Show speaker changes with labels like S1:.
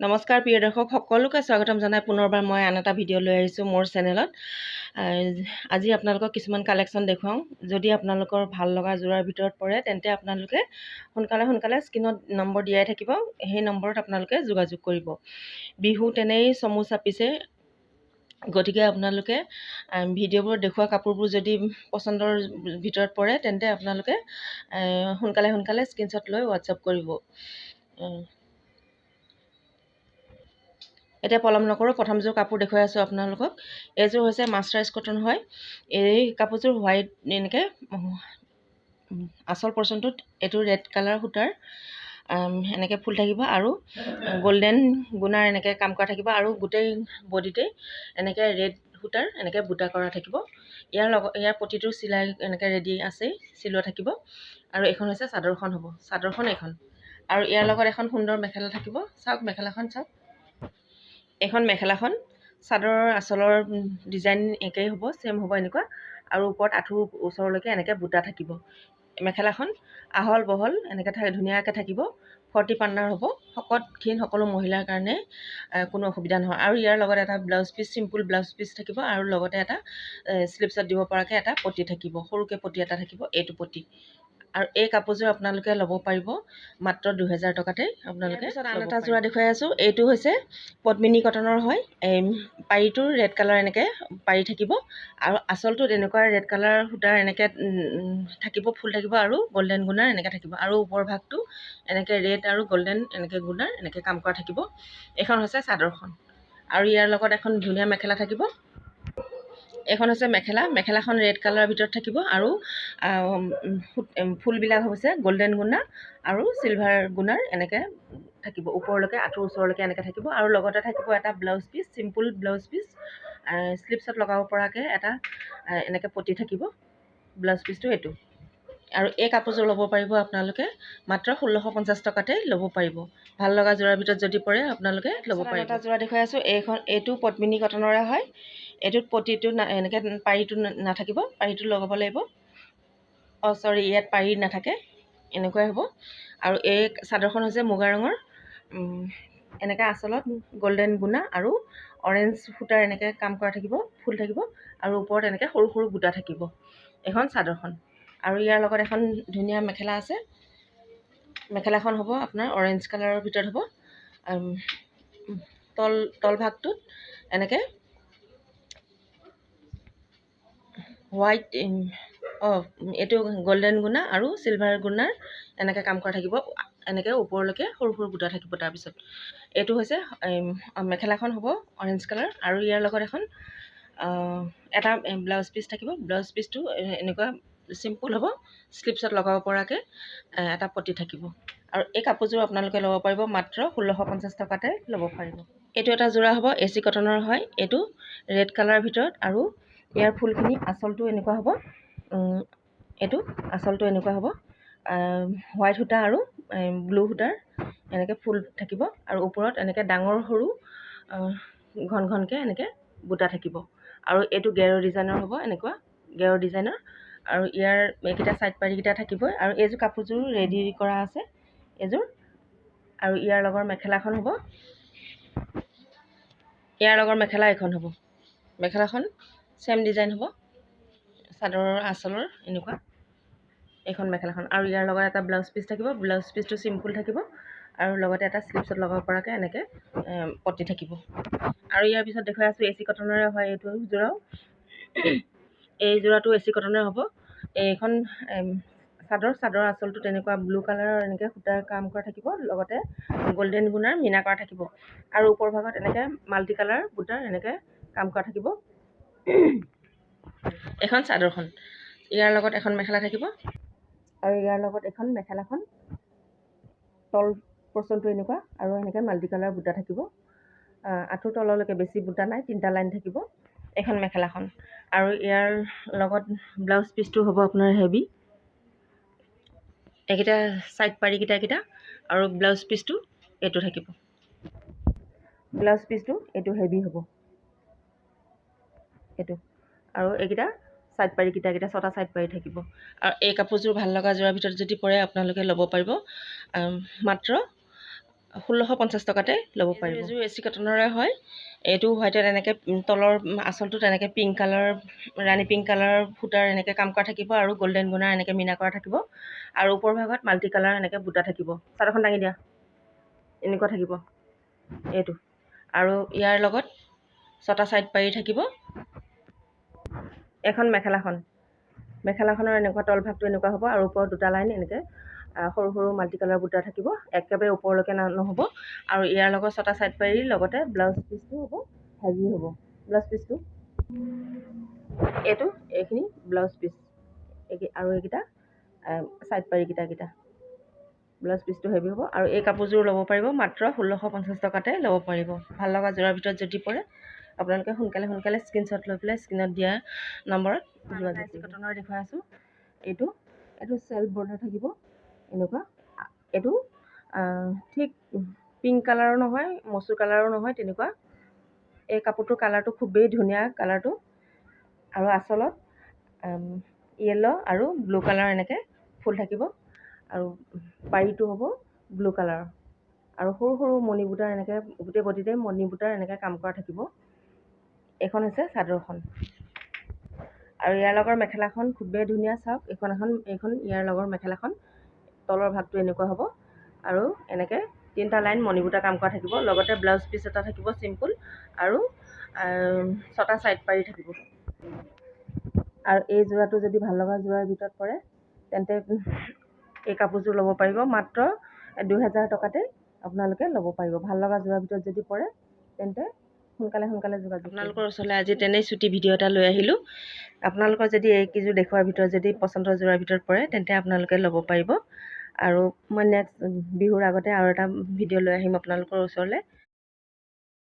S1: নমস্কাৰ প্ৰিয় দৰ্শক সকলোকে স্বাগতম জনাই পুনৰবাৰ মই আন এটা ভিডিঅ' লৈ আহিছোঁ মোৰ চেনেলত। আজি আপোনালোকক কিছুমান কালেকশ্যন দেখুৱাওঁ। যদি আপোনালোকৰ ভাল লগা যোৰাৰ ভিতৰত পৰে তেন্তে আপোনালোকে সোনকালে স্ক্ৰীনত নম্বৰ দিয়াই থাকিব, সেই নম্বৰত আপোনালোকে যোগাযোগ কৰিব। বিহু তেনেই চমু চাপিছে, গতিকে আপোনালোকে ভিডিঅ'বোৰত দেখুওৱা কাপোৰবোৰ যদি পচন্দৰ ভিতৰত পৰে তেন্তে আপোনালোকে সোনকালে স্ক্ৰীনশ্বট লৈ হোৱাটছআপ কৰিব। এতিয়া পলম নকৰোঁ, প্ৰথমযোৰ কাপোৰ দেখুৱাই আছোঁ আপোনালোকক। এইযোৰ হৈছে মাষ্টাৰাইজ কটন হয়। এই কাপোৰযোৰ হোৱাইট, এনেকৈ আচল পৰ্চনটোত এইটো ৰেড কালাৰ সূতাৰ এনেকৈ ফুল থাকিব আৰু গল্ডেন গুণাৰ এনেকৈ কাম কৰা থাকিব, আৰু গোটেই বডিতেই এনেকৈ ৰেড সূতাৰ এনেকৈ বুটা কৰা থাকিব। ইয়াৰ প্ৰতিটো চিলাই এনেকৈ ৰেডি আছে, চিলোৱা থাকিব। আৰু এইখন হৈছে চাদৰখন হ'ব, চাদৰখন এইখন। আৰু ইয়াৰ লগত এখন সুন্দৰ মেখেলা থাকিব। চাওক মেখেলাখন চাওক, এইখন মেখেলাখন চাদৰৰ আঁচলৰ ডিজাইন একেই হ'ব, ছেম হ'ব এনেকুৱা। আৰু ওপৰত আঁঠুৰ ওচৰলৈকে এনেকৈ বুটা থাকিব। মেখেলাখন আহল বহল এনেকৈ ধুনীয়াকৈ থাকিব, ফৰ্টি পান্নাৰ হ'ব। শকত ক্ষীণ সকলো মহিলাৰ কাৰণে কোনো অসুবিধা নহয়। আৰু ইয়াৰ লগত এটা ব্লাউজ পিচ, চিম্পুল ব্লাউজ পিচ থাকিব, আৰু লগতে এটা শ্লিপছত দিব পৰাকৈ এটা পটি থাকিব, সৰুকৈ পটি এটা থাকিব, এইটো পটি। আৰু এই কাপোৰযোৰ আপোনালোকে ল'ব পাৰিব মাত্ৰ 2000 টকাতে। আপোনালোকে আন এটা যোৰা দেখুৱাই আছোঁ। এইটো হৈছে পদ্মিনী কটনৰ হয়। এই পাৰিটোৰ ৰেড কালাৰ এনেকৈ পাৰি থাকিব, আৰু আঁচলটোত এনেকুৱা ৰেড কালাৰ সূতাৰ এনেকৈ থাকিব, ফুল থাকিব, আৰু গল্ডেন গুণাৰ এনেকৈ থাকিব। আৰু ওপৰ ভাগটো এনেকৈ ৰেড আৰু গল্ডেন এনেকৈ গুণাৰ এনেকৈ কাম কৰা থাকিব। এইখন হৈছে চাদৰখন, আৰু ইয়াৰ লগত এখন ধুনীয়া মেখেলা থাকিব। এইখন হৈছে মেখেলাখন ৰেড কালাৰৰ ভিতৰত থাকিব, আৰু ফুলবিলাক হৈছে গল্ডেন গুণা আৰু চিলভাৰ গুণাৰ এনেকৈ থাকিব। ওপৰলৈকে আঁঠুৰ ওচৰলৈকে এনেকৈ থাকিব, আৰু লগতে থাকিব এটা ব্লাউজ পিচ, চিম্পুল ব্লাউজ পিচ, শ্লিপছত লগাব পৰাকৈ এটা এনেকৈ পটি থাকিব। ব্লাউজ পিচটো এইটো। আৰু এই কাপোৰযোৰ ল'ব পাৰিব আপোনালোকে মাত্ৰ 1650 টকাতে ল'ব পাৰিব। ভাল লগা যোৰাৰ ভিতৰত যদি পৰে আপোনালোকে ল'ব পাৰিব। এটা যোৰা দেখুৱাই আছোঁ। এইটো পদ্মিনী কটনৰে হয়। এইটোত পটিটো এনেকৈ পাৰিটো নাথাকিব, পাৰিটো লগাব লাগিব। চৰি, ইয়াত পাৰি নাথাকে, এনেকুৱাই হ'ব। আৰু এই চাদৰখন হৈছে মুগা ৰঙৰ, এনেকৈ আঁচলত গল্ডেন গুণা আৰু অৰেঞ্জ সূতাৰ এনেকৈ কাম কৰা থাকিব, ফুল থাকিব, আৰু ওপৰত এনেকৈ সৰু সৰু বুটা থাকিব। এইখন চাদৰখন। আৰু ইয়াৰ লগত এখন ধুনীয়া মেখেলা আছে। মেখেলাখন হ'ব আপোনাৰ অৰেঞ্জ কালাৰৰ ভিতৰত হ'ব। তল ভাগটোত এনেকৈ হোৱাইট, এইটো গল্ডেন গুণা আৰু চিলভাৰ গুণাৰ এনেকৈ কাম কৰা থাকিব। এনেকৈ ওপৰলৈকে সৰু সৰু বুটা থাকিব। তাৰপিছত এইটো হৈছে মেখেলাখন হ'ব অৰেঞ্জ কালাৰ, আৰু ইয়াৰ লগত এখন এটা ব্লাউজ পিচ থাকিব। ব্লাউজ পিচটো এনেকুৱা চিম্পুল হ'ব, শ্লিপছত লগাব পৰাকৈ এটা পটি থাকিব। আৰু এই কাপোৰযোৰ আপোনালোকে ল'ব পাৰিব মাত্ৰ 1650 টকাতে ল'ব পাৰিব। এইটো এটা যোৰা হ'ব, AC কটনৰ হয়। এইটো ৰেড কালাৰৰ ভিতৰত, আৰু ইয়াৰ ফুলখিনি আঁচলটো এনেকুৱা হ'ব। এইটো আঁচলটো এনেকুৱা হ'ব, হোৱাইট সূতা আৰু ব্লু সূতাৰ এনেকৈ ফুল থাকিব, আৰু ওপৰত এনেকৈ ডাঙৰ সৰু ঘনকৈ এনেকৈ বুটা থাকিব। আৰু এইটো গেৰৰ ডিজাইনৰ হ'ব, এনেকুৱা গেৰৰ ডিজাইনৰ। আৰু ইয়াৰ এইকেইটা ছাইড পাৰিকেইটা থাকিবই। আৰু এইযোৰ কাপোৰযোৰ ৰেডি কৰা আছে এইযোৰ। আৰু ইয়াৰ লগৰ মেখেলাখন হ'ব, ইয়াৰ লগৰ মেখেলা এইখন হ'ব। মেখেলাখন ছেম ডিজাইন হ'ব, চাদৰৰ আঁচলৰ এনেকুৱা এইখন মেখেলাখন। আৰু ইয়াৰ লগত এটা ব্লাউজ পিচ থাকিব। ব্লাউজ পিচটো চিম্পুল থাকিব, আৰু লগতে এটা শ্লিপছত লগাব পৰাকৈ এনেকৈ পটি থাকিব। আৰু ইয়াৰ পিছত দেখুৱাই আছোঁ AC কটনৰে হয় এইটো যোৰাও। এই যোৰাটো AC কটনৰে হ'ব। এইখন চাদৰ আঁচলটো তেনেকুৱা ব্লু কালাৰৰ এনেকৈ সূতাৰ কাম কৰা থাকিব, লগতে গল্ডেন গুণাৰ মীনা কৰা থাকিব। আৰু ওপৰ ভাগত এনেকৈ মাল্টি কালাৰ বুটাৰ এনেকৈ কাম কৰা থাকিব। এখন চাদৰখন, ইয়াৰ লগত এখন মেখেলা থাকিব, আৰু ইয়াৰ লগত এখন মেখেলাখন তল পৰ্চনটো এনেকুৱা, আৰু এনেকৈ মাল্টি কালাৰ বুটা থাকিব। আঁঠুৰ তললৈকে বেছি বুটা নাই, 3টা লাইন থাকিব এখন মেখেলাখন। আৰু ইয়াৰ লগত ব্লাউজ পিচটো হ'ব আপোনাৰ হেভি, এইকেইটা ছাইড পাৰিকেইটা, আৰু ব্লাউজ পিচটো এইটো থাকিব। ব্লাউজ পিচটো এইটো হেভি হ'ব, এইটো। আৰু এইকেইটা ছাইড পাৰিকেইটা 6টা ছাইড পাৰি থাকিব। আৰু এই কাপোৰযোৰ ভাল লগা যোৰাৰ ভিতৰত যদি পৰে আপোনালোকে ল'ব পাৰিব মাত্ৰ 1650 টকাতে ল'ব পাৰিব। এইযোৰ এচি কটনৰে হয়। এইটো হোৱাইটত এনেকৈ তলৰ আঁচলটো তেনেকৈ পিংক কালাৰ, ৰাণী পিংক কালাৰ সূতাৰ এনেকৈ কাম কৰা থাকিব আৰু গল্ডেন গুণাৰ এনেকৈ মীনা কৰা থাকিব আৰু ওপৰ ভাগত মাল্টি কালাৰ এনেকৈ বুটা থাকিব। চাদৰখন দাঙি দিয়া, এনেকুৱা থাকিব এইটো। আৰু ইয়াৰ লগত 6টা ছাইড পাৰি থাকিব। এখন মেখেলাখনৰ এনেকুৱা তল ভাগটো এনেকুৱা হ'ব আৰু ওপৰত 2টা লাইন এনেকৈ সৰু সৰু মাল্টি কালাৰ বুটা থাকিব, একেবাৰে ওপৰলৈকে নহ'ব। আৰু ইয়াৰ লগত 6টা ছাইড পাৰি লগতে ব্লাউজ পিচটো হ'ব হেভি হ'ব। ব্লাউজ পিচটো এইখিনি ব্লাউজ পিচ আৰু এইকেইটা ছাইড পাৰিকেইটা ব্লাউজ পিচটো হেভি হ'ব। আৰু এই কাপোৰযোৰ ল'ব পাৰিব মাত্ৰ 1650 টকাতে ল'ব পাৰিব। ভাল লগা যোৰাৰ ভিতৰত যদি পৰে আপোনালোকে সোনকালে স্ক্ৰীনশ্বট লৈ পেলাই স্ক্ৰীনত দিয়া নম্বৰত যোগাযোগ কটনৰ দেখুৱাই আছোঁ। এইটো চেল্ফ বৰ্ডাৰ থাকিব এনেকুৱা। এইটো ঠিক পিংক কালাৰো নহয়, মচুৰ কালাৰো নহয়, তেনেকুৱা। এই কাপোৰটোৰ কালাৰটো খুবেই ধুনীয়া কালাৰটো। আৰু আঁচলত য়েল্ল' আৰু ব্লু কালাৰ এনেকৈ ফুল থাকিব আৰু পাৰিটো হ'ব ব্লু কালাৰ আৰু সৰু সৰু মণি বুটাৰ এনেকৈ গোটেই বডিতে মণি বুটাৰ এনেকৈ কাম কৰা থাকিব। এইখন হৈছে চাদৰখন। আৰু ইয়াৰ লগৰ মেখেলাখন খুবেই ধুনীয়া। চাওক, এইখন ইয়াৰ লগৰ মেখেলাখন। তলৰ ভাগটো এনেকুৱা হ'ব আৰু এনেকৈ 3টা লাইন মণি বুটা কাম কৰা থাকিব। লগতে ব্লাউজ পিচ এটা থাকিব চিম্পুল আৰু 6টা ছাইড পাৰি থাকিব। আৰু এই যোৰাটো যদি ভাল লগা যোৰাৰ ভিতৰত পৰে তেন্তে এই কাপোৰযোৰ ল'ব পাৰিব মাত্ৰ 2000 টকাতে আপোনালোকে ল'ব পাৰিব। ভাল লগা যোৰাৰ ভিতৰত যদি পৰে তেন্তে সোনকালে যোগাযোগ। আপোনালোকৰ ওচৰলৈ আজি তেনেই ছুটি ভিডিঅ' এটা লৈ আহিলোঁ। আপোনালোকৰ যদি এইকেইযোৰ দেখুৱাৰ ভিতৰত যদি পচন্দৰ যোৰাৰ ভিতৰত পৰে তেন্তে আপোনালোকে ল'ব পাৰিব। আৰু মই নেক্সট বিহুৰ আগতে আৰু এটা ভিডিঅ' লৈ আহিম আপোনালোকৰ ওচৰলৈ।